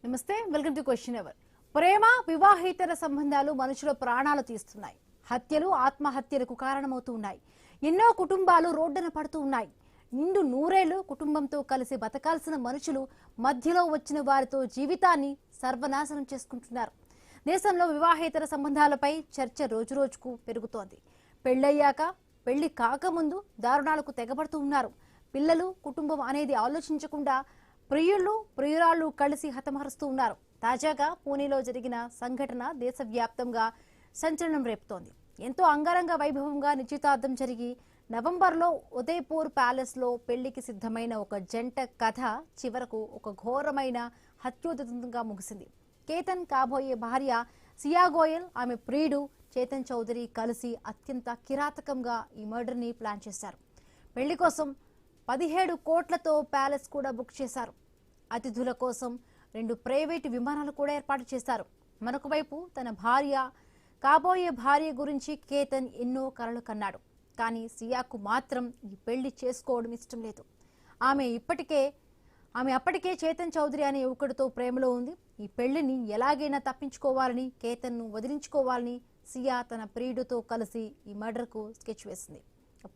నమస్తే, welcome to question hour. ప్రేమ వివాహేతర సంబంధాలు మనుషుల ప్రాణాలు తీస్తున్నాయి. హత్యలు, ఆత్మహత్యలకు కారణమవుతూ ఉన్నాయి. ఎన్నో కుటుంబాలు రోడ్డున పడుతూ ఉన్నాయి. నిండు నూరేళ్లు కుటుంబంతో కలిసి బతకాల్సిన మనుషులు మధ్యలో వచ్చిన వారితో జీవితాన్ని సర్వనాశనం చేసుకుంటున్నారు. దేశంలో వివాహేతర సంబంధాలపై చర్చ రోజురోజుకు పెరుగుతోంది. పెళ్లయ్యాక, పెళ్లి కాకముందు దారుణాలకు తెగబడుతూ ఉన్నారు. పిల్లలు, కుటుంబం అనేది ఆలోచించకుండా ప్రియులు, ప్రియురాళ్లు కలిసి హతమారుస్తూ ఉన్నారు. తాజాగా పూణేలో జరిగిన సంఘటన దేశవ్యాప్తంగా సంచలనం రేపుతోంది. ఎంతో అంగరంగ వైభవంగా నిశ్చితార్థం జరిగి నవంబర్లో ఉదయపూర్ ప్యాలెస్ లో పెళ్లికి సిద్ధమైన ఒక జంట కథ చివరకు ఒక ఘోరమైన హత్యోదంతంగా ముగిసింది. కేతన్ కాబోయే భార్య సియా గోయల్, ఆమె ప్రియుడు చేతన్ చౌదరి కలిసి అత్యంత కిరాతకంగా ఈ మర్డర్ ని ప్లాన్ చేశారు. పెళ్లి కోసం 17 కోట్లతో ప్యాలెస్ కూడా బుక్ చేశారు. అతిథుల కోసం 2 ప్రైవేటు విమానాలు కూడా ఏర్పాటు చేశారు. మరొక వైపు తన కాబోయే భార్య గురించి కేతన్ ఎన్నో కలలు కన్నాడు. కానీ సియాకు మాత్రం ఈ పెళ్లి చేసుకోవడం ఇష్టం లేదు. ఆమె అప్పటికే చేతన్ చౌదరి అనే యువకుడితో ప్రేమలో ఉంది. ఈ పెళ్లిని ఎలాగైనా తప్పించుకోవాలని, కేతన్ను వదిలించుకోవాలని సియా తన ప్రియుడితో కలిసి ఈ మర్డర్కు స్కెచ్ వేసింది.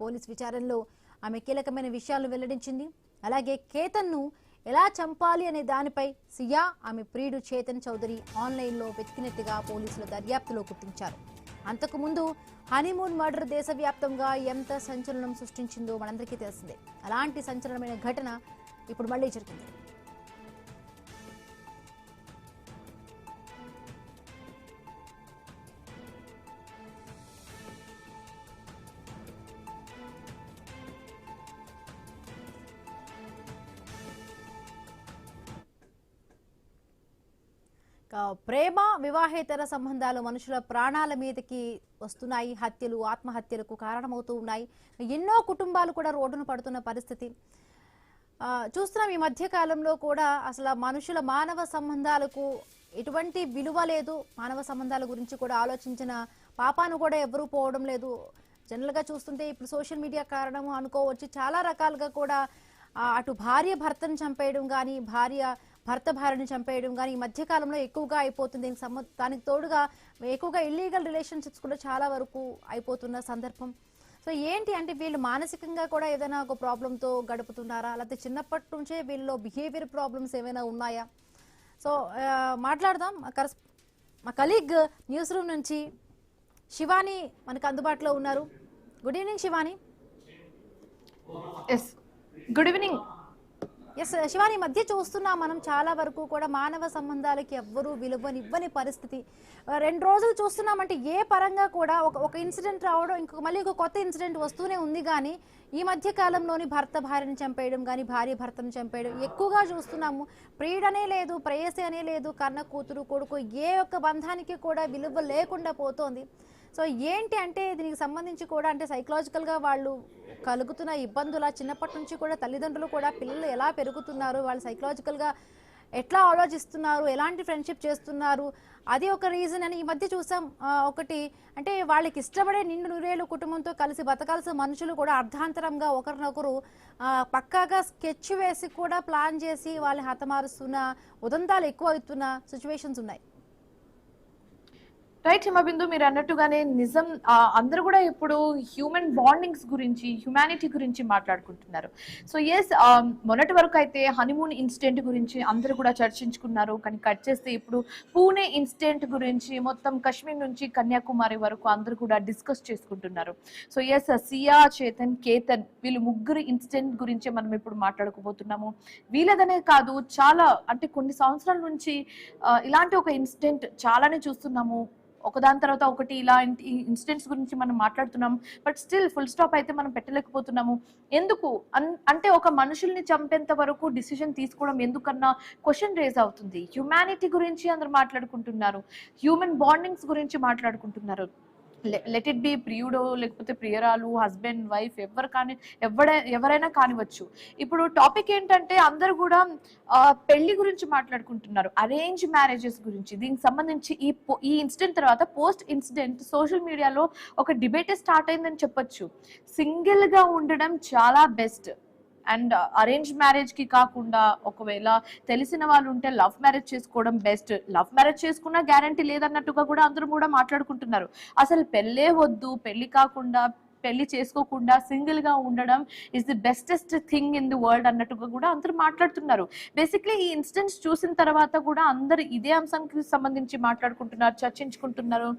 పోలీస్ విచారణలో ఆమె కీలకమైన విషయాలు వెల్లడించింది. అలాగే కేతన్ను ఎలా చంపాలి అనే దానిపై సియా, ఆమె ప్రియుడు చేతన్ చౌదరి ఆన్లైన్లో వెతికినట్టుగా పోలీసుల దర్యాప్తులో గుర్తించారు. అంతకుముందు హనీమూన్ మర్డర్ దేశవ్యాప్తంగా ఎంత సంచలనం సృష్టించిందో మనందరికీ తెలిసిందే. అలాంటి సంచలనమైన ఘటన ఇప్పుడు మళ్లీ జరిగింది. ప్రేమ వివాహేతర సంబంధాలు మనుషుల ప్రాణాల మీదకి వస్తున్నాయి. హత్యలు, ఆత్మహత్యలకు కారణమవుతూ ఉన్నాయి. ఎన్నో కుటుంబాలు కూడా రోడ్డున పడుతున్న పరిస్థితి చూస్తున్నాం. ఈ మధ్య కాలంలో కూడా అసలు మనుషుల మానవ సంబంధాలకు ఎటువంటి విలువ లేదు. మానవ సంబంధాల గురించి కూడా ఆలోచించిన పాపాను కూడా ఎవరూ పోవడం లేదు. జనరల్గా చూస్తుంటే ఇప్పుడు సోషల్ మీడియా కారణము అనుకోవచ్చు. చాలా రకాలుగా కూడా అటు భార్య భర్తను చంపేయడం కానీ, భర్త భార్యను చంపేయడం కానీ ఈ మధ్యకాలంలో ఎక్కువగా అయిపోతుంది. దానికి తోడుగా ఎక్కువగా ఇల్లీగల్ రిలేషన్షిప్స్ కూడా చాలా వరకు అయిపోతున్న సందర్భం. సో ఏంటి అంటే వీళ్ళు మానసికంగా కూడా ఏదైనా ఒక ప్రాబ్లంతో గడుపుతున్నారా, లేకపోతే చిన్నప్పటి నుంచే వీళ్ళలో బిహేవియర్ ప్రాబ్లమ్స్ ఏమైనా ఉన్నాయా? సో మాట్లాడదాం. మా కలీగ్ న్యూస్ రూమ్ నుంచి శివాని మనకు అందుబాటులో ఉన్నారు. Good evening Shivani. Good evening. Yes Shivani, మధ్య చూస్తున్నాం మనం చాలా వరకు కూడా మానవ సంబంధాలకి ఎవ్వరూ విలువనివ్వని పరిస్థితి. 2 రోజులు చూస్తున్నామంటే ఏ పరంగా కూడా ఒక ఇన్సిడెంట్ రావడం, మళ్ళీ ఒక కొత్త ఇన్సిడెంట్ వస్తూనే ఉంది. కానీ ఈ మధ్య కాలంలోని భర్త భార్యను చంపేయడం కానీ, భార్య భర్తను చంపేయడం ఎక్కువగా చూస్తున్నాము. ప్రియుడనే లేదు, ప్రేయసి అనే లేదు, కన్న కూతురు కొడుకు ఏ ఒక్క బంధానికి కూడా విలువ లేకుండా పోతోంది. సో ఏంటి అంటే దీనికి సంబంధించి కూడా అంటే సైకలాజికల్గా వాళ్ళు కలుగుతున్న ఇబ్బందుల, చిన్నప్పటి నుంచి కూడా తల్లిదండ్రులు కూడా పిల్లలు ఎలా పెరుగుతున్నారు, వాళ్ళు సైకలాజికల్గా ఎట్లా ఆలోచిస్తున్నారు, ఎలాంటి ఫ్రెండ్షిప్ చేస్తున్నారు, అది ఒక రీజన్ అని ఈ మధ్య చూసాం. ఒకటి అంటే వాళ్ళకి ఇష్టపడే నిండు నూరేళ్ళు కుటుంబంతో కలిసి బతకాల్సిన మనుషులు కూడా అర్ధాంతరంగా ఒకరినొకరు పక్కాగా స్కెచ్ వేసి కూడా ప్లాన్ చేసి వాళ్ళు హతమారుస్తున్న ఉదంతాలు ఎక్కువ అవుతున్న సిచ్యువేషన్స్ ఉన్నాయి. రైట్ హిమబిందు, మీరు అన్నట్టుగానే నిజం. అందరూ కూడా ఇప్పుడు హ్యూమన్ బాండింగ్స్ గురించి, హ్యుమానిటీ గురించి మాట్లాడుకుంటున్నారు. సో ఎస్, మొన్నటి వరకు అయితే హనీమూన్ ఇన్సిడెంట్ గురించి అందరూ కూడా చర్చించుకున్నారు. కానీ కట్ చేస్తే ఇప్పుడు పూణే ఇన్సిడెంట్ గురించి మొత్తం కాశ్మీర్ నుంచి కన్యాకుమారి వరకు అందరూ కూడా డిస్కస్ చేసుకుంటున్నారు. సో ఎస్, సియా, చేతన్, కేతన్ వీళ్ళు ముగ్గురు ఇన్సిడెంట్ గురించి మనం ఇప్పుడు మాట్లాడుకోబోతున్నాము. వీళ్ళదనే కాదు, చాలా అంటే కొన్ని సంవత్సరాల నుంచి ఇలాంటి ఒక ఇన్సిడెంట్ చాలానే చూస్తున్నాము. ఒకదాని తర్వాత ఒకటి ఇలాంటి ఇన్సిడెంట్స్ గురించి మనం మాట్లాడుతున్నాం. బట్ స్టిల్ ఫుల్ స్టాప్ అయితే మనం పెట్టలేకపోతున్నాము. ఎందుకు అంటే ఒక మనుషుల్ని చంపేంత వరకు డిసిజన్ తీసుకోవడం ఎందుకన్నా క్వశ్చన్ రేజ్ అవుతుంది. హ్యుమానిటీ గురించి అందరు మాట్లాడుకుంటున్నారు, హ్యూమన్ బాండింగ్స్ గురించి మాట్లాడుకుంటున్నారు. లెట్ ఇట్ బి ప్రియుడో లేకపోతే ప్రియరాలు, హస్బెండ్, వైఫ్, ఎవరైనా కానివచ్చు. ఇప్పుడు టాపిక్ ఏంటంటే అందరు కూడా పెళ్లి గురించి మాట్లాడుకుంటున్నారు, అరేంజ్ మ్యారేజెస్ గురించి. దీనికి సంబంధించి ఈ ఇన్సిడెంట్ తర్వాత పోస్ట్ ఇన్సిడెంట్ సోషల్ మీడియాలో ఒక డిబేటే స్టార్ట్ అయిందని చెప్పొచ్చు. సింగిల్ గా ఉండడం చాలా బెస్ట్ అండ్ అరేంజ్ మ్యారేజ్ కి కాకుండా ఒకవేళ తెలిసిన వాళ్ళు ఉంటే లవ్ మ్యారేజ్ చేసుకోవడం బెస్ట్. లవ్ మ్యారేజ్ చేసుకున్నా గ్యారంటీ లేదన్నట్టుగా కూడా అందరూ కూడా మాట్లాడుకుంటున్నారు. అసలు పెళ్ళే వద్దు, పెళ్లి కాకుండా పెళ్లి చేసుకోకుండా సింగిల్ గా ఉండడం is the bestest thing in the world అన్నట్టుగా కూడా అందరూ మాట్లాడుతున్నారు. బేసిక్లీ ఈ ఇన్సిడెంట్స్ చూసిన తర్వాత కూడా అందరు ఇదే అంశానికి సంబంధించి మాట్లాడుకుంటున్నారు, చర్చించుకుంటున్నారు.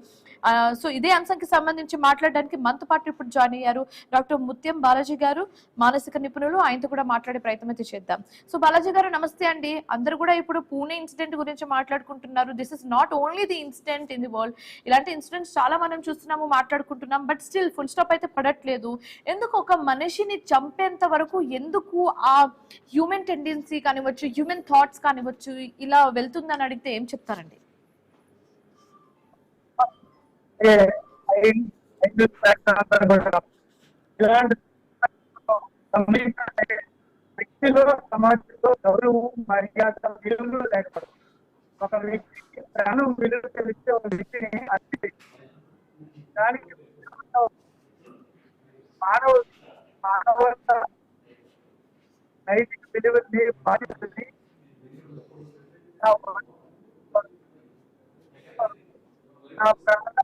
సో ఇదే అంశానికి సంబంధించి మాట్లాడడానికి మనతో పాటు ఇప్పుడు జాయిన్ అయ్యారు డాక్టర్ ముత్యం బాలాజీ గారు, మానసిక నిపుణులు. ఆయనతో కూడా మాట్లాడే ప్రయత్నం అయితే చేద్దాం. సో బాలాజీ గారు నమస్తే అండి. అందరూ కూడా ఇప్పుడు పూణే ఇన్సిడెంట్ గురించి మాట్లాడుకుంటున్నారు. This is not only the incident in the world. ఇలాంటి ఇన్సిడెంట్స్ చాలా మనం చూస్తున్నాము, మాట్లాడుకుంటున్నాం. బట్ స్టిల్ ఫుల్ స్టాప్ అయితే పడట్లేదు. ఎందుకు ఒక మనిషిని చంపేంత వరకు ఎందుకు ఆ హ్యూమన్ టెండెన్సీ కానివచ్చు, హ్యూమన్ థాట్స్ కానివచ్చు ఇలా వెళ్తుందని అడిగితే ఏం చెప్తారండి? వ్యక్తిలో సమాజంలో గౌరవం, మర్యాద, విలువలు లేకపోవడం. ఒక వ్యక్తికి ప్రాణం విలువ తెలిస్తే ఒక వ్యక్తిని అతి దానికి మానవత నైతిక విలువల్ని బాధ్యతని నా ప్రాణాలు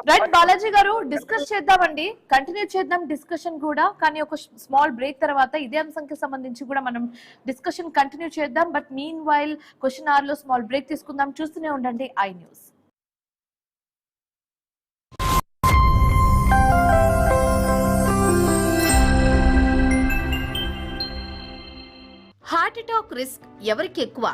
రైట్ బాలాజీ గారు, డిస్కస్ చేద్దామండి, కంటిన్యూ చేద్దాం డిస్కషన్ కూడా. కానీ ఒక స్మాల్ బ్రేక్ తర్వాత ఇదే అంశంకి సంబంధించి కూడా మనం డిస్కషన్ కంటిన్యూ చేద్దాం. But meanwhile question hour లో స్మాల్ బ్రేక్ తీసుకుందాం. చూస్తూనే ఉండండి I news. Heart attack risk ఎవరికి ఎక్కువ?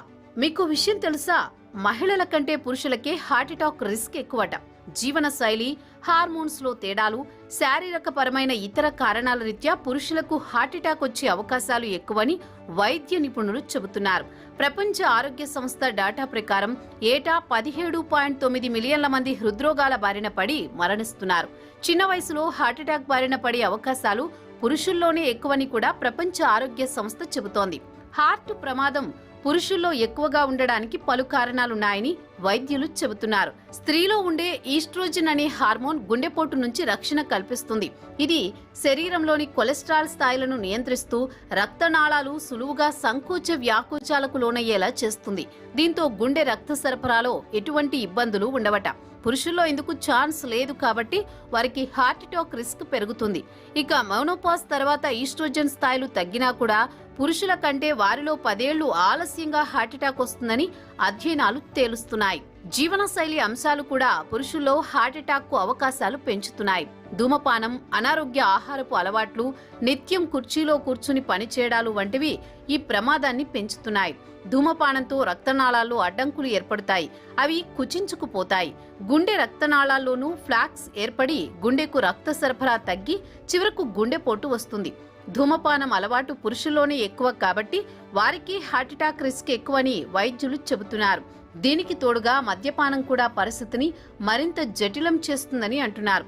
మీకు విషయం తెలుసా? మహిళల కంటే పురుషులకే హార్ట్ అటాక్ రిస్క్ ఎక్కువట. జీవన శైలి, హార్మోన్స్ లో తేడాలు, శారీరక పరమైన ఇతర కారణాల రీత్యా పురుషులకు హార్ట్ అటాక్ వచ్చే అవకాశాలు ఎక్కువని వైద్య నిపుణులు చెబుతున్నారు. ప్రపంచ ఆరోగ్య సంస్థ డాటా ప్రకారం ఏటా 17.9 మిలియన్ల మంది హృద్రోగాల బారిన పడి మరణిస్తున్నారు. చిన్న వయసులో హార్ట్ అటాక్ బారిన పడే అవకాశాలు పురుషుల్లోనే ఎక్కువని కూడా ప్రపంచ ఆరోగ్య సంస్థ చెబుతోంది. హార్ట్ ప్రమాదం పురుషుల్లో ఎక్కువగా ఉండడానికి పలు కారణాలున్నాయని వైద్యులు చెబుతున్నారు. స్త్రీలో ఉండే ఈస్ట్రోజన్ అనే హార్మోన్ గుండెపోటు నుంచి రక్షణ కల్పిస్తుంది. ఇది శరీరంలోని కొలెస్ట్రాల్ స్థాయిలను నియంత్రిస్తూ రక్తనాళాలు సులువుగా సంకోచ వ్యాకోచాలకు లోనయ్యేలా చేస్తుంది. దీంతో గుండె రక్త సరఫరాలో ఎటువంటి ఇబ్బందులు ఉండవట. పురుషుల్లో ఇందుకు ఛాన్స్ లేదు కాబట్టి వారికి హార్ట్ అటాక్ రిస్క్ పెరుగుతుంది. ఇక మెనోపాజ్ తర్వాత ఈస్ట్రోజన్ స్థాయిలు తగ్గినా కూడా పురుషుల కంటే వారిలో 10 ఏళ్లు ఆలస్యంగా హార్ట్ అటాక్ వస్తుందని అధ్యయనాలు తేలుస్తున్నాయి. జీవనశైలి అంశాలు కూడా పురుషుల్లో హార్ట్ అటాక్ కు అవకాశాలు పెంచుతున్నాయి. ధూమపానం, అనారోగ్య ఆహారపు అలవాట్లు, నిత్యం కుర్చీలో కూర్చుని పనిచేయడాలు వంటివి ఈ ప్రమాదాన్ని పెంచుతున్నాయి. ధూమపానంతో రక్తనాళాల్లో అడ్డంకులు ఏర్పడతాయి. అవి కుచించుకుపోతాయి. గుండె రక్తనాళాల్లోనూ ఫ్లాక్స్ ఏర్పడి గుండెకు రక్త సరఫరా తగ్గి చివరకు గుండెపోటు వస్తుంది. ధూమపానం అలవాటు పురుషుల్లోనే ఎక్కువ కాబట్టి వారికి హార్ట్ అటాక్ రిస్క్ ఎక్కువని వైద్యులు చెబుతున్నారు. దీనికి తోడుగా మద్యపానం కూడా పరిస్థితిని మరింత జటిలం చేస్తుందని అంటున్నారు.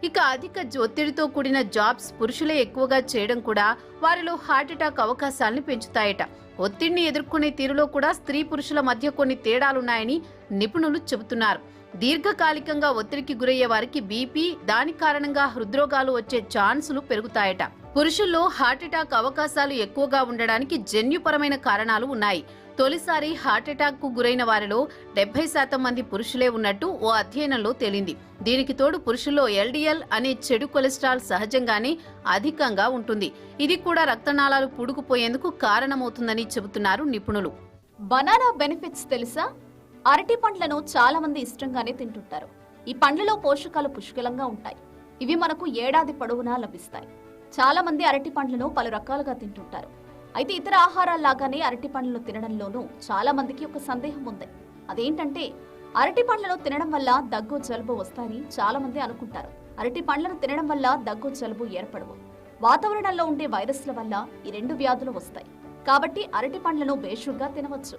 ఇక అధిక ఒత్తిడితో కూడిన జాబ్స్ పురుషులే ఎక్కువగా చేయడం కూడా వారిలో హార్ట్ అటాక్ అవకాశాలను పెంచుతాయట. ఒత్తిడిని ఎదుర్కొనే తీరులో కూడా స్త్రీ పురుషుల మధ్య కొన్ని తేడాలున్నాయని నిపుణులు చెబుతున్నారు. దీర్ఘకాలికంగా ఒత్తిడికి గురయ్యే వారికి బీపీ, దాని కారణంగా హృద్రోగాలు వచ్చే ఛాన్సులు పెరుగుతాయట. పురుషుల్లో హార్ట్ అటాక్ అవకాశాలు ఎక్కువగా ఉండడానికి జన్యుపరమైన కారణాలు ఉన్నాయి. తొలిసారి హార్ట్ అటాక్ కు గురైన వారిలో 70% మంది పురుషులే ఉన్నట్టు ఓ అధ్యయనంలో తేలింది. దీనికి తోడు పురుషుల్లో ఎల్డిఎల్ అనే చెడు కొలెస్ట్రాల్ సహజంగానే అధికంగా ఉంటుంది. ఇది కూడా రక్తనాళాలు పూడుకుపోయేందుకు కారణమవుతుందని చెబుతున్నారు నిపుణులు. బనానా బెనిఫిట్స్ తెలుసా? అరటి పండ్లను చాలా మంది ఇష్టంగానే తింటుంటారు. ఈ పండ్లలో పోషకాలు పుష్కలంగా ఉంటాయి. ఇవి మనకు ఏడాది పొడవునా లభిస్తాయి. చాలా మంది అరటి పండ్లను పలు రకాలుగా తింటుంటారు. అయితే ఇతర ఆహారాల్లాగానే అరటి పండ్లను తినడంలోనూ చాలా మందికి ఒక సందేహం ఉంది. అదేంటంటే అరటి పండ్లను తినడం వల్ల దగ్గు, జలుబు వస్తాయని చాలా మంది అనుకుంటారు. అరటి పండ్లను తినడం వల్ల దగ్గు, జలుబు ఏర్పడవు. వాతావరణంలో ఉండే వైరస్ల వల్ల ఈ 2 వ్యాధులు వస్తాయి. కాబట్టి అరటి పండ్లను బేషుగ్గా తినవచ్చు.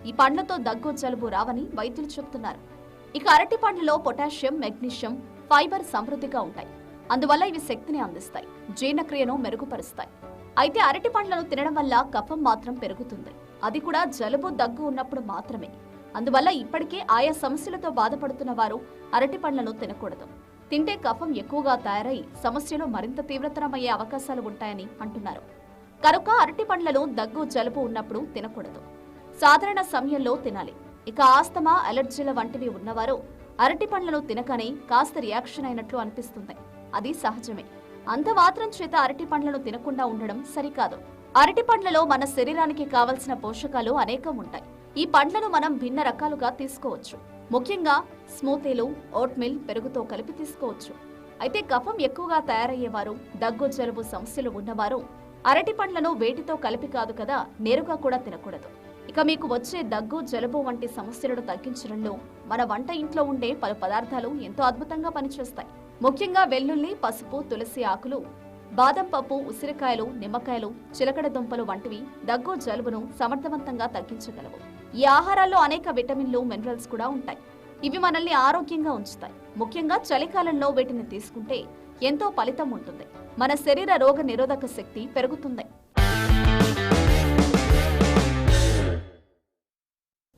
ఈ పండ్లతో దగ్గు జలుబు రావని వైద్యులు చెబుతున్నారు. ఇక అరటి పండ్లలో పొటాషియం, మెగ్నీషియం, ఫైబర్ సమృద్ధిగా ఉంటాయి. అందువల్ల ఇవి శక్తిని అందిస్తాయి, జీర్ణక్రియను మెరుగుపరుస్తాయి. అయితే అరటి పండ్లను తినడం వల్ల కఫం మాత్రం పెరుగుతుంది. అది కూడా జలుబు, దగ్గు ఉన్నప్పుడు మాత్రమే. అందువల్ల ఇప్పటికే ఆయా సమస్యలతో బాధపడుతున్న వారు అరటి పండ్లను తినకూడదు. తింటే కఫం ఎక్కువగా తయారై సమస్యలు మరింత తీవ్రతరమయ్యే అవకాశాలు ఉంటాయని అంటున్నారు. కనుక అరటి పండ్లను దగ్గు, జలుబు ఉన్నప్పుడు తినకూడదు. సాధారణ సమయంలో తినాలి. ఇక ఆస్తమా, అలర్జీల వంటివి ఉన్నవారు అరటి పండ్లను తినగానే కాస్త రియాక్షన్ అయినట్లు అనిపిస్తుంది. అది సహజమే. అంత మాత్రం చేత అరటి పండ్లను తినకుండా ఉండడం సరికాదు. అరటి పండ్లలో మన శరీరానికి కావలసిన పోషకాలు అనేకం ఉంటాయి. ఈ పండ్లను మనం భిన్న రకాలుగా తీసుకోవచ్చు. ముఖ్యంగా స్మూతీలు, ఓట్ మిల్, పెరుగుతో కలిపి తీసుకోవచ్చు. అయితే కఫం ఎక్కువగా తయారయ్యేవారు, దగ్గు, జలుబు సమస్యలు ఉన్నవారు అరటి పండ్లను వేటితో కలిపి కాదు కదా, నేరుగా కూడా తినకూడదు. ఇక మీకు వచ్చే దగ్గు, జలుబు వంటి సమస్యలను తగ్గించడంలో మన వంట ఇంట్లో ఉండే పలు పదార్థాలు ఎంతో అద్భుతంగా పనిచేస్తాయి. ముఖ్యంగా వెల్లుల్లి, పసుపు, తులసి ఆకులు, బాదం పప్పు, ఉసిరికాయలు, నిమ్మకాయలు, చిలకడ దుంపలు వంటివి దగ్గు, జలుబును సమర్థవంతంగా తగ్గించగలవు. ఈ ఆహారాల్లో అనేక విటమిన్లు, మినరల్స్ కూడా ఉంటాయి. ఇవి మనల్ని ఆరోగ్యంగా ఉంచుతాయి. ముఖ్యంగా చలికాలంలో వీటిని తీసుకుంటే ఎంతో ఫలితం ఉంటుంది. మన శరీర రోగ నిరోధక శక్తి పెరుగుతుంది.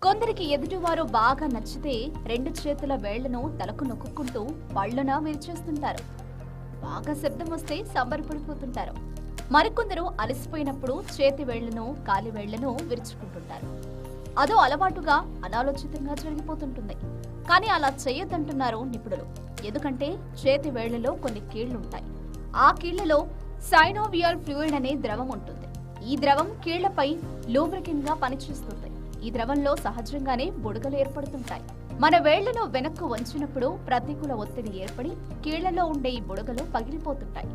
కొందరికి ఎదుటివారు బాగా నచ్చితే 2 చేతుల వేళ్లను తలకు నొక్కుంటూ పళ్ళున విరిచేస్తుంటారు. బాగా శబ్దం వస్తే సంబరపడిపోతుంటారు. మరికొందరు అలసిపోయినప్పుడు చేతి వేళ్లను, కాలి వేళ్లను విరుచుకుంటుంటారు. అదో అలవాటుగా అనాలోచితంగా జరిగిపోతుంటుంది. కానీ అలా చేయొద్దంటున్నారు నిపుణులు. ఎందుకంటే చేతి వేళ్లలో కొన్ని కీళ్లుంటాయి. ఆ కీళ్లలో సైనోవియల్ ఫ్లూయిడ్ అనే ద్రవం ఉంటుంది. ఈ ద్రవం కీళ్లపై లూబ్రికెంట్ గా పనిచేస్తుంది. ఈ ద్రవంలో సహజంగానే బుడగలు ఏర్పడుతుంటాయి. మన వేళ్లను వెనక్కు వంచినప్పుడు ప్రతికూల ఒత్తిడి ఏర్పడి కీళ్లలో ఉండే ఈ బుడగలు పగిలిపోతుంటాయి.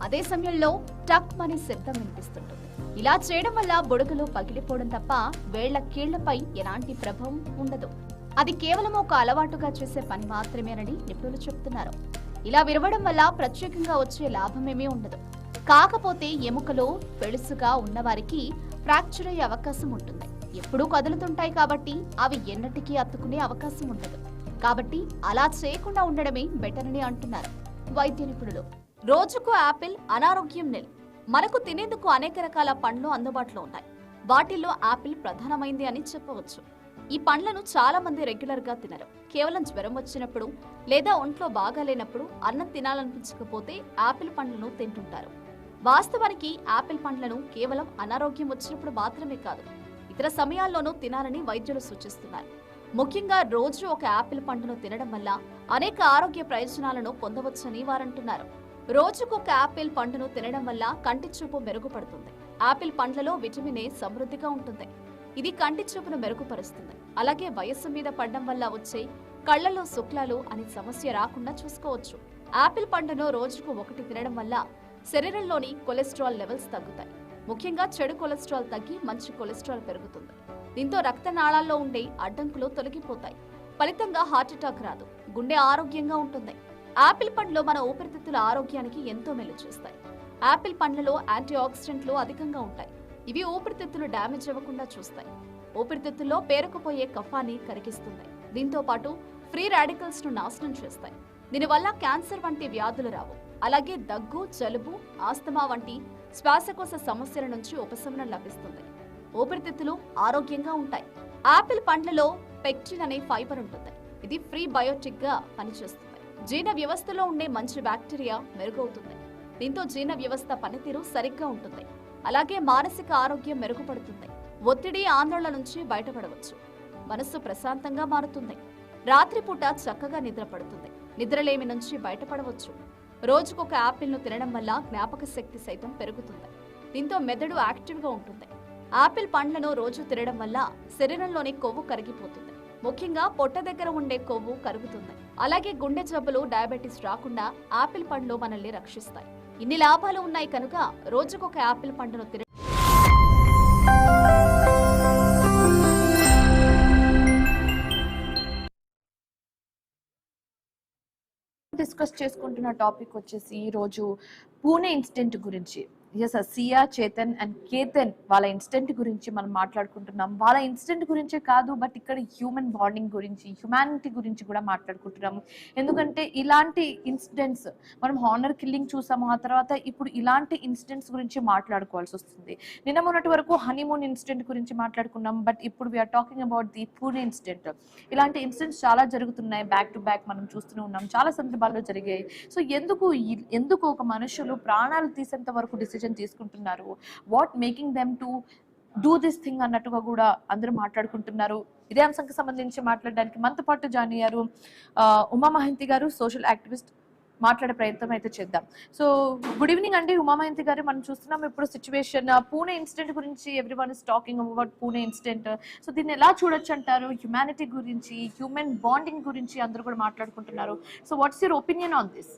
అదే సమయంలో టక్ అనే శబ్దం వినిపిస్తుంటుంది. ఇలా చేయడం వల్ల బుడగలు పగిలిపోవడం తప్ప వేళ్ల కీళ్లపై ఎలాంటి ప్రభావం ఉండదు. అది కేవలం ఒక అలవాటుగా చేసే పని మాత్రమేనని నిపుణులు చెబుతున్నారు. ఇలా విరవడం వల్ల ప్రత్యేకంగా వచ్చే లాభమేమీ ఉండదు. కాకపోతే ఎముకలో పెళుసుగా ఉన్నవారికి ఫ్రాక్చర్ అయ్యే అవకాశం ఉంటుంది. ఎప్పుడూ కదులుతుంటాయి కాబట్టి అవి ఎన్నటికీ అత్తుకునే అవకాశం ఉండదు. కాబట్టి అలా చేయకుండా ఉండడమే బెటర్ అని అంటున్నారు వైద్య నిపుణులు. రోజుకు యాపిల్ అనారోగ్యం నిల్. మనకు తినేందుకు అనేక రకాల పండ్లు అందుబాటులో ఉంటాయి. వాటిల్లో యాపిల్ ప్రధానమైంది అని చెప్పవచ్చు. ఈ పండ్లను చాలా మంది రెగ్యులర్ గా తినరు. కేవలం జ్వరం వచ్చినప్పుడు లేదా ఒంట్లో బాగాలేనప్పుడు అన్నం తినాలనిపించకపోతే యాపిల్ పండ్లను తింటుంటారు. వాస్తవానికి యాపిల్ పండ్లను కేవలం అనారోగ్యం వచ్చినప్పుడు మాత్రమే కాదు, ఇతర సమయాల్లోనూ తినాలని వైద్యులు సూచిస్తున్నారు. ముఖ్యంగా రోజు ఒక యాపిల్ పండును తినడం వల్ల అనేక ఆరోగ్య ప్రయోజనాలను పొందవచ్చని వారంటున్నారు. రోజుకొక యాపిల్ పండును తినడం వల్ల కంటి చూపు మెరుగుపడుతుంది. యాపిల్ పండ్లలో విటమిన్ ఏ సమృద్ధిగా ఉంటుంది. ఇది కంటి చూపును మెరుగుపరుస్తుంది. అలాగే వయస్సు మీద పడడం వల్ల వచ్చే కళ్లలో శుక్లాలు అనే సమస్య రాకుండా చూసుకోవచ్చు. యాపిల్ పండును రోజుకు 1 తినడం వల్ల శరీరంలోని కొలెస్ట్రాల్ లెవెల్స్ తగ్గుతాయి. ముఖ్యంగా చెడు కొలెస్ట్రాల్ తగ్గి మంచి కొలెస్ట్రాల్ పెరుగుతుంది. దీంతో రక్తనాళాల్లో ఉండే అడ్డంకులు తొలగిపోతాయి. ఫలితంగా హార్ట్ అటాక్ రాదు, గుండె ఆరోగ్యంగా ఉంటుంది. యాపిల్ పండ్లు మన ఊపిరితిత్తుల ఆరోగ్యానికి ఎంతో మేలు చేస్తాయి. యాపిల్ పండ్లలో యాంటీ ఆక్సిడెంట్లు అధికంగా ఉంటాయి. ఇవి ఊపిరితిత్తులు డ్యామేజ్ అవ్వకుండా చూస్తాయి. ఊపిరితిత్తుల్లో పేరుకుపోయే కఫాన్ని కరిగిస్తుంది. దీంతో పాటు ఫ్రీ రాడికల్స్ ను నాశనం చేస్తాయి. దీనివల్ల క్యాన్సర్ వంటి వ్యాధులు రావు. అలాగే దగ్గు, జలుబు, ఆస్తమా వంటి శ్వాసకోశ సమస్యల నుంచి ఉపశమనం లభిస్తుంది. ఊపిరితిత్తులు ఆరోగ్యంగా ఉంటాయి. యాపిల్ పండ్లలో పెక్టిన్ అనే ఫైబర్ ఉంటుంది. ఇది ఫ్రీ బయోటిక్ గా పనిచేస్తుంది. జీర్ణ వ్యవస్థలో ఉండే మంచి బ్యాక్టీరియా మెరుగవుతుంది. దీంతో జీర్ణ వ్యవస్థ పనితీరు సరిగ్గా ఉంటుంది. అలాగే మానసిక ఆరోగ్యం మెరుగుపడుతుంది. ఒత్తిడి, ఆందోళన నుంచి బయటపడవచ్చు. మనస్సు ప్రశాంతంగా మారుతుంది. రాత్రిపూట చక్కగా నిద్ర పడుతుంది. నిద్రలేమి నుంచి బయటపడవచ్చు. రోజుకొక యాపిల్ ను తినడం వల్ల జ్ఞాపక శక్తి సైతం పెరుగుతుంది. దీంతో మెదడు యాక్టివ్ గా ఉంటుంది. యాపిల్ పండ్లను రోజు తినడం వల్ల శరీరంలోని కొవ్వు కరిగిపోతుంది. ముఖ్యంగా పొట్ట దగ్గర ఉండే కొవ్వు కరుగుతుంది. అలాగే గుండె జబ్బులు, డయాబెటీస్ రాకుండా యాపిల్ పండ్లు మనల్ని రక్షిస్తాయి. ఇన్ని లాభాలు ఉన్నాయి కనుక రోజుకొక యాపిల్ పండును డిస్కస్ చేసుకుంటున్న టాపిక్ వచ్చేసి ఈ రోజు పూణే ఇన్సిడెంట్ గురించి. ఎస్ సియా, చేతన్ అండ్ కేతన్ వాళ్ళ ఇన్సిడెంట్ గురించి మనం మాట్లాడుకుంటున్నాం. వాళ్ళ ఇన్సిడెంట్ గురించే కాదు, బట్ ఇక్కడ హ్యూమన్ బాండింగ్ గురించి, హ్యుమానిటీ గురించి కూడా మాట్లాడుకుంటున్నాము. ఎందుకంటే ఇలాంటి ఇన్సిడెంట్స్ మనం హానర్ కిల్లింగ్ చూసాము, ఆ తర్వాత ఇప్పుడు ఇలాంటి ఇన్సిడెంట్స్ గురించి మాట్లాడుకోవాల్సి వస్తుంది. నిన్న మొన్నటి వరకు హనీమూన్ ఇన్సిడెంట్ గురించి మాట్లాడుకున్నాం, బట్ ఇప్పుడు we're talking about the Pune incident. ఇలాంటి ఇన్సిడెంట్స్ చాలా జరుగుతున్నాయి, బ్యాక్ టు బ్యాక్ మనం చూస్తూనే ఉన్నాం, చాలా సందర్భాల్లో జరిగాయి. సో ఎందుకు ఒక మనుషులు ప్రాణాలు తీసేంత వరకు డిసిజన్ తీసుకుంటున్నారు, what making them to do this thing అన్నట్టుగా కూడా అందరూ మాట్లాడుకుంటున్నారు. ఇదే అంశానికి సంబంధించి మాట్లాడడానికి మనతో పాటు జాయిన్ అయ్యారు ఉమా మహంతి గారు, సోషల్ యాక్టివిస్ట్. మాట్లాడే ప్రయత్నం అయితే చేద్దాం. సో గుడ్ ఈవినింగ్ అండి ఉమా మహంతి గారు. మనం చూస్తున్నాం ఇప్పుడు సిచ్యువేషన్ పూణే ఇన్సిడెంట్ గురించి, everyone is talking about Pune incident. So దీన్ని ఎలా చూడొచ్చు అంటారు? హ్యుమానిటీ గురించి, హ్యూమన్ బాండింగ్ గురించి అందరూ కూడా మాట్లాడుకుంటున్నారు. So what's your opinion on this?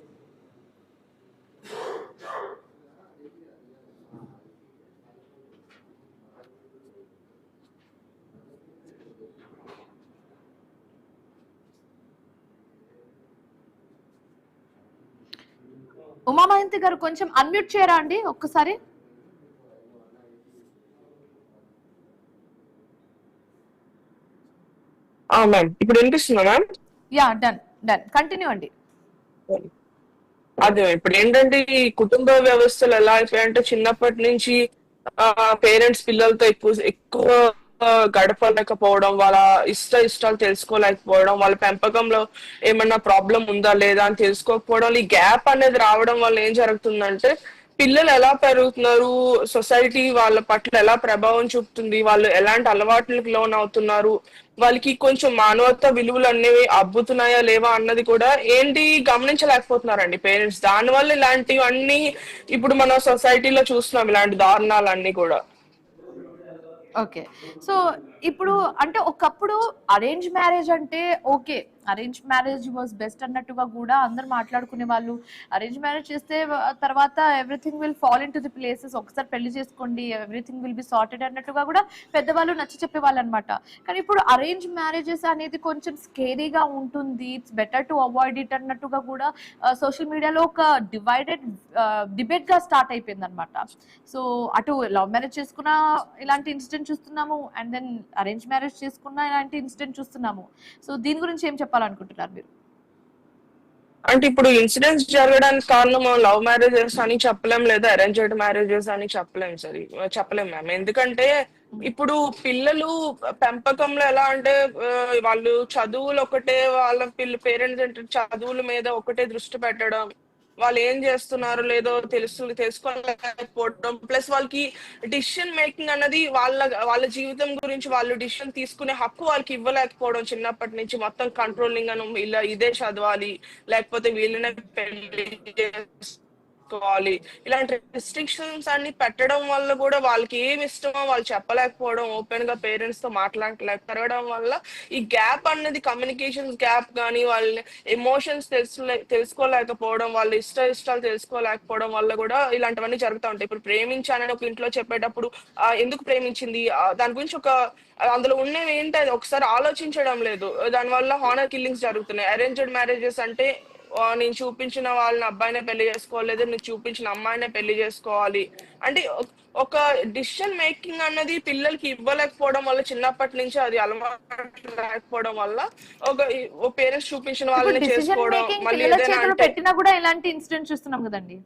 Uma Mahanti గారు కొంచెం అన్మ్యూట్ చేయరా అండి ఒక్కసారి. మ్యామ్ ఇప్పుడు వినిపిస్తుందా మ్యామ్? యా డన్ కంటిన్యూ అండి. అదే ఇప్పుడు ఏంటంటే ఈ కుటుంబ వ్యవస్థలు ఎలా అయిపోయాయంటే చిన్నప్పటి నుంచి పేరెంట్స్ పిల్లలతో ఎక్కువ గడపలేకపోవడం, వాళ్ళ ఇష్టాలు తెలుసుకోలేకపోవడం, వాళ్ళ పెంపకంలో ఏమన్నా ప్రాబ్లం ఉందా లేదా అని తెలుసుకోకపోవడం, ఈ గ్యాప్ అనేది రావడం వల్ల ఏం జరుగుతుందంటే పిల్లలు ఎలా పెరుగుతున్నారు, సొసైటీ వాళ్ళ పట్ల ఎలా ప్రభావం చూపుతుంది, వాళ్ళు ఎలాంటి అలవాట్లకు లోన్ అవుతున్నారు, వాళ్ళకి కొంచెం మానవతా విలువలు అనేవి అబ్బుతున్నాయా లేవా అన్నది కూడా ఏంటి గమనించలేకపోతున్నారండి పేరెంట్స్. దానివల్ల ఇలాంటివన్నీ ఇప్పుడు మన సొసైటీలో చూస్తున్నాం, ఇలాంటి దారుణాలన్నీ కూడా. ఓకే, సో ఇప్పుడు అంటే ఒకప్పుడు అరేంజ్ మ్యారేజ్ అంటే okay, arrange marriage was best అన్నట్టుగా కూడా అందరు మాట్లాడుకునే వాళ్ళు. అరేంజ్ మ్యారేజ్ చేస్తే తర్వాత everything will fall in to the places, ఒకసారి పెళ్లి చేసుకోండి ఎవ్రీథింగ్ విల్ బి సార్టెడ్ అన్నట్టుగా కూడా పెద్దవాళ్ళు నచ్చ చెప్పేవాళ్ళు అనమాట. కానీ ఇప్పుడు అరేంజ్ మ్యారేజెస్ అనేది కొంచెం స్కేరీగా ఉంటుంది, it's better to avoid it అన్నట్టుగా కూడా సోషల్ మీడియాలో ఒక డివైడెడ్ డిబేట్ గా స్టార్ట్ అయిపోయింది అనమాట. సో అటు లవ్ మ్యారేజ్ చేసుకున్న ఇలాంటి ఇన్సిడెంట్ చూస్తున్నాము, అండ్ దెన్ అరేంజ్ మ్యారేజ్ చేసుకున్న ఇలాంటి ఇన్సిడెంట్ చూస్తున్నాము. సో దీని గురించి ఏం చెప్పాలనుకుంటున్నారు మీరు? అంటే ఇప్పుడు ఇన్సిడెంట్స్ జరగడానికి కారణం లవ్ మ్యారేజెస్ అని చెప్పలేం, లేదా అరేంజ్డ్ మ్యారేజెస్ అని చెప్పలేం మ్యామ్. ఎందుకంటే ఇప్పుడు పిల్లలు పెంపకంలో ఎలా అంటే వాళ్ళు చదువులు ఒకటే, వాళ్ళ పేరెంట్స్ చదువుల మీద ఒకటే దృష్టి పెట్టడం, వాళ్ళు ఏం చేస్తున్నారు లేదో తెలుసుకోలేకపోవడం, ప్లస్ వాళ్ళకి డిసిషన్ మేకింగ్ అన్నది వాళ్ళ జీవితం గురించి వాళ్ళు డిసిషన్ తీసుకునే హక్కు వాళ్ళకి ఇవ్వలేకపోవడం. చిన్నప్పటి నుంచి మొత్తం కంట్రోలింగ్ అని, ఇలా ఇదే చదవాలి లేకపోతే వీళ్ళనే పెళ్లి చేసుకోవాలి, ఇలాంటి రెస్ట్రిక్షన్స్ అన్ని పెట్టడం వల్ల కూడా వాళ్ళకి ఏమి ఇష్టమో వాళ్ళు చెప్పలేకపోవడం, ఓపెన్ గా పేరెంట్స్ తో మాట్లాడలేకపోవడం వల్ల ఈ గ్యాప్ అన్నది, కమ్యూనికేషన్స్ గ్యాప్ కానీ, వాళ్ళ ఎమోషన్స్ తెలుసుకోలేకపోవడం, వాళ్ళ ఇష్టాలు తెలుసుకోలేకపోవడం వల్ల కూడా ఇలాంటివన్నీ జరుగుతూ ఉంటాయి. ఇప్పుడు ప్రేమించానని ఒక ఇంట్లో చెప్పేటప్పుడు ఎందుకు ప్రేమించింది దాని గురించి అందులో ఉన్నవి ఏంటి అది ఒకసారి ఆలోచించడం లేదు, దానివల్ల హానర్ కిల్లింగ్స్ జరుగుతున్నాయి. అరేంజ్డ్ మ్యారేజెస్ అంటే నేను చూపించిన వాళ్ళని అబ్బాయినే పెళ్లి చేసుకోలేదు, నేను చూపించిన అమ్మాయినే పెళ్లి చేసుకోవాలి అంటే ఒక డిసిషన్ మేకింగ్ అన్నది పిల్లలకి ఇవ్వలేకపోవడం వల్ల, చిన్నప్పటి నుంచి అది అలవాటు లేకపోవడం వల్ల ఒక పేరెంట్స్ చూపించిన వాళ్ళని చేసుకోవడం. మళ్ళీ పెట్టినా కూడా ఇలాంటి ఇన్సిడెంట్ చూస్తున్నాం కదండి.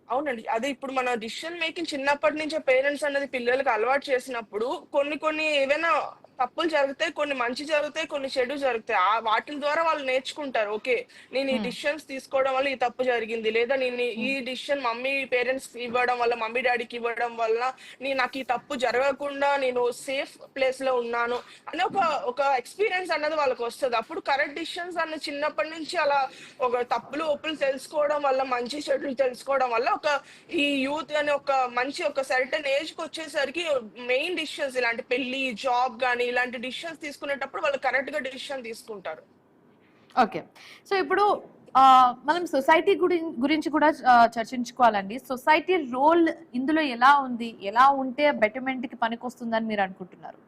అవునండి, అదే ఇప్పుడు మన డిసిషన్ మేకింగ్ చిన్నప్పటి నుంచే పేరెంట్స్ అనేది పిల్లలకి అలవాటు చేసినప్పుడు కొన్ని ఏవైనా తప్పులు జరుగుతాయి, కొన్ని మంచి జరుగుతాయి, కొన్ని చెడు జరుగుతాయి. వాటి ద్వారా వాళ్ళు నేర్చుకుంటారు, ఓకే నేను ఈ డిసిషన్స్ తీసుకోవడం వల్ల ఈ తప్పు జరిగింది, లేదా నేను ఈ డిసిషన్ మమ్మీ పేరెంట్స్ ఇవ్వడం వల్ల, మమ్మీ డాడీకి ఇవ్వడం వల్ల నాకు ఈ తప్పు జరగకుండా నేను సేఫ్ ప్లేస్ లో ఉన్నాను అని ఒక ఎక్స్పీరియన్స్ అన్నది వాళ్ళకి వస్తుంది. అప్పుడు కరెక్ట్ డిసిషన్స్ అన్న చిన్నప్పటి నుంచి అలా ఒక తప్పులు ఒప్పులు తెలుసుకోవడం వల్ల, మంచి చెడులు తెలుసుకోవడం వల్ల ఈ యూత్ అని ఒక మంచి ఒక సర్టన్ ఏజ్ కి వచ్చేసరికి మెయిన్ డిసిషన్స్ ఇలాంటి పెళ్లి, జాబ్ కానీ ఇలాంటి డిసిషన్స్ తీసుకునేటప్పుడు వాళ్ళు కరెక్ట్ గా డిసిషన్ తీసుకుంటారు. ఓకే, సో ఇప్పుడు మనం సొసైటీ గురించి కూడా చర్చించుకోవాలండి. సొసైటీ రోల్ ఇందులో ఎలా ఉంది, ఎలా ఉంటే బెటర్మెంట్ కి పనికొస్తుందని మీరు అనుకుంటున్నారు?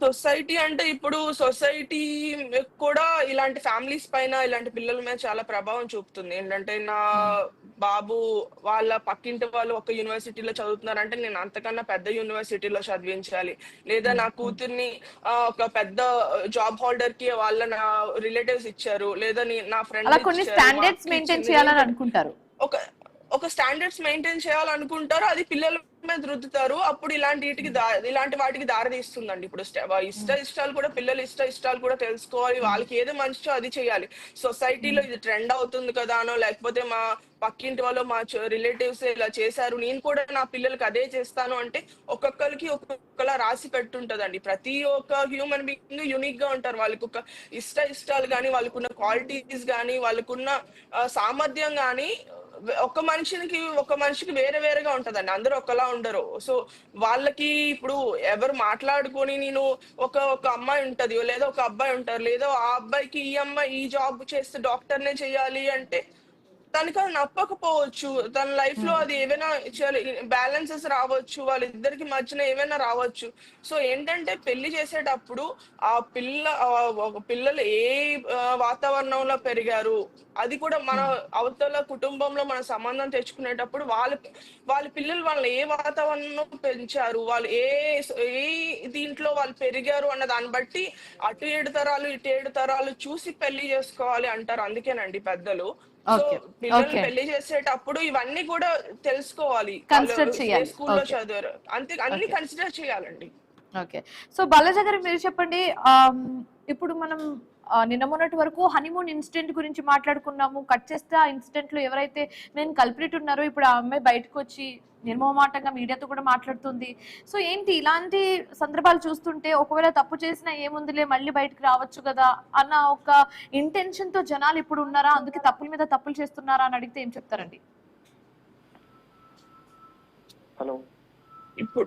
సొసైటీ అంటే ఇప్పుడు సొసైటీ కూడా ఇలాంటి ఫ్యామిలీస్ పైన, ఇలాంటి పిల్లల మీద చాలా ప్రభావం చూపుతుంది. ఏంటంటే బాబు వాళ్ళ పక్కింటి వాళ్ళు ఒక యూనివర్సిటీలో చదువుతున్నారంటే నేను అంతకన్నా పెద్ద యూనివర్సిటీలో చదివించాలి, లేదా నా కూతుర్ని ఒక పెద్ద జాబ్ హోల్డర్ కి వాళ్ళ నా రిలేటివ్స్ ఇచ్చారు, లేదా నా ఫ్రెండ్ అలా కొన్ని స్టాండర్డ్స్ మెయింటైన్ చేయాలని అనుకుంటారు. ఒక స్టాండర్డ్స్ మెయింటైన్ చేయాలనుకుంటారు, అది పిల్లల మీద రుద్దుతారు. అప్పుడు ఇలాంటి వాటికి దారి తీస్తుందండి. ఇప్పుడు ఇష్టాలు కూడా పిల్లలు ఇష్టాలు కూడా తెలుసుకోవాలి, వాళ్ళకి ఏది మంచిదో అది చేయాలి. సొసైటీలో ఇది ట్రెండ్ అవుతుంది కదా అనో, లేకపోతే మా పక్కింటి వాళ్ళు మా రిలేటివ్స్ ఇలా చేశారు నేను కూడా నా పిల్లలకి అదే చేస్తాను అంటే ఒక్కొక్కరికి ఒక్కొక్కలా రాసి పెట్టుంటదండి. ప్రతి ఒక్క హ్యూమన్ బీయింగ్ యూనిక్ గా ఉంటారు. వాళ్ళకి ఒక ఇష్టాలు కానీ, వాళ్ళకున్న క్వాలిటీస్ కానీ, వాళ్ళకున్న సామర్థ్యం కానీ ఒక మనిషికి వేరే వేరేగా ఉంటదండి. అందరూ ఒకలా ఉండరు. సో వాళ్ళకి ఇప్పుడు ఎవరు మాట్లాడుకొని నేను ఒక అమ్మాయి ఉంటది, లేదా ఒక అబ్బాయి ఉంటారు, లేదా ఆ అబ్బాయికి ఈ అమ్మాయి ఈ జాబ్ చేస్తే డాక్టర్నే చేయాలి అంటే తనకి అది నప్పకపోవచ్చు. తన లైఫ్ లో అది ఏమైనా బ్యాలెన్సెస్ రావచ్చు, వాళ్ళిద్దరికి మధ్యన ఏమైనా రావచ్చు. సో ఏంటంటే పెళ్లి చేసేటప్పుడు ఆ పిల్లలు ఏ వాతావరణంలో పెరిగారు, అది కూడా మన అవతల కుటుంబంలో మన సంబంధం తెచ్చుకునేటప్పుడు వాళ్ళ పిల్లలు వాళ్ళని ఏ వాతావరణంలో పెంచారు, వాళ్ళు ఏ దీంట్లో వాళ్ళు పెరిగారు అన్న దాన్ని బట్టి అటు 7 తరాలు ఇటు 7 తరాలు చూసి పెళ్లి చేసుకోవాలి అంటారు. అందుకేనండి పెద్దలు పిల్లల్ని పెళ్లి చేసేటప్పుడు ఇవన్నీ కూడా తెలుసుకోవాలి, స్కూల్లో చదివారు అంతే, అన్ని కన్సిడర్ చేయాలండి. ఓకే, సో బాలాజీ గారు మీరు చెప్పండి. ఇప్పుడు మనం నిన్న మొన్నటి వరకు హనీమూన్ ఇన్సిడెంట్ గురించి మాట్లాడుకున్నాము. కట్ చేస్తే ఆ ఇన్సిడెంట్ లో ఎవరైతే నేను కల్ప్రిట్ ఉన్నారో ఇప్పుడు ఆ అమ్మాయి బయటకు వచ్చి నిర్మమాటంగా మీడియాతో కూడా మాట్లాడుతుంది. సో ఏంటి ఇలాంటి సందర్భాలు చూస్తుంటే ఒకవేళ తప్పు చేసినా ఏముందిలే మళ్ళీ బయటకు రావచ్చు కదా అన్న ఒక ఇంటెన్షన్ తో జనాలు ఇప్పుడు ఉన్నారా? అందుకే తప్పుల మీద తప్పులు చేస్తున్నారా అని అడిగితే ఏం చెప్తారండి? హలో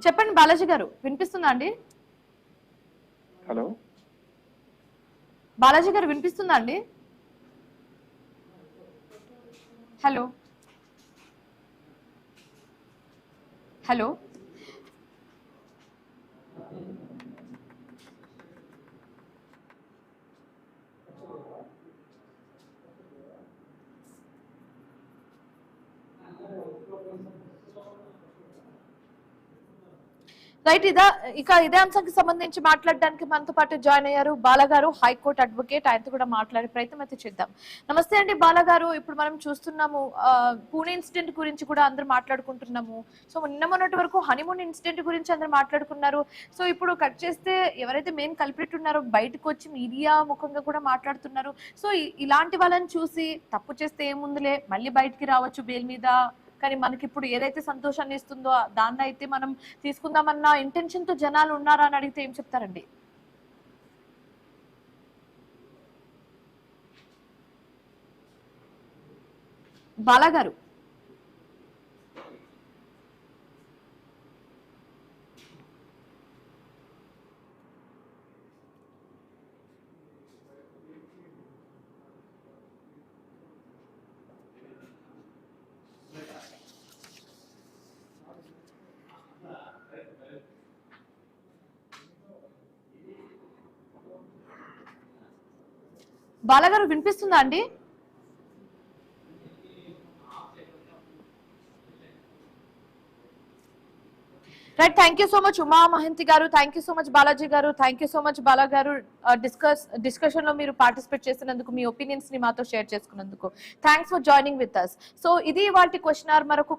చెప్పండి బాలాజీ గారు, వినిపిస్తుందా అండి? హలో బాలాజీ గారు వినిపిస్తుందా అండి? Hello hello right. ఇదే అంశానికి సంబంధించి మాట్లాడడానికి మనతో పాటు జాయిన్ అయ్యారు బాలగారు, హైకోర్టు అడ్వకేట్. ఆయనతో కూడా మాట్లాడే ప్రయత్నం అయితే చేద్దాం. నమస్తే అండి బాలగారు. ఇప్పుడు మనం చూస్తున్నాము పూణే ఇన్సిడెంట్ గురించి కూడా అందరూ మాట్లాడుకుంటున్నాము. సో నిన్న మొన్నటి వరకు హనీమూన్ ఇన్సిడెంట్ గురించి అందరూ మాట్లాడుకున్నారు. సో ఇప్పుడు కట్ చేస్తే ఎవరైతే మెయిన్ కల్ప్రిట్ ఉన్నారో బయటకు వచ్చి మీడియా ముఖంగా కూడా మాట్లాడుతున్నారు. సో ఇలాంటి వాళ్ళని చూసి తప్పు చేస్తే ఏముందిలే మళ్ళీ బయటికి రావచ్చు బెయిల్ మీద, కానీ మనకి ఇప్పుడు ఏదైతే సంతోషాన్ని ఇస్తుందో దాన్ని అయితే మనం తీసుకుందామన్న ఇంటెన్షన్ తో జనాలు ఉన్నారా అని అడిగితే ఏం చెప్తారండి? బాలాగారు బాలగారు వినిపిస్తుందా అండి? Right, thank you so much Uma Mahanti గారు, thank you so much Balaji గారు, thank you so much Bala గారు. డిస్కషన్ లో మీరు పార్టిసిపేట్ చేసినందుకు, మీ ఒపీనియన్స్ ని మాతో షేర్ చేసుకున్నందుకు thanks for joining with us. So ఇది వాటి క్వశ్చన్ ఆర్. మరొక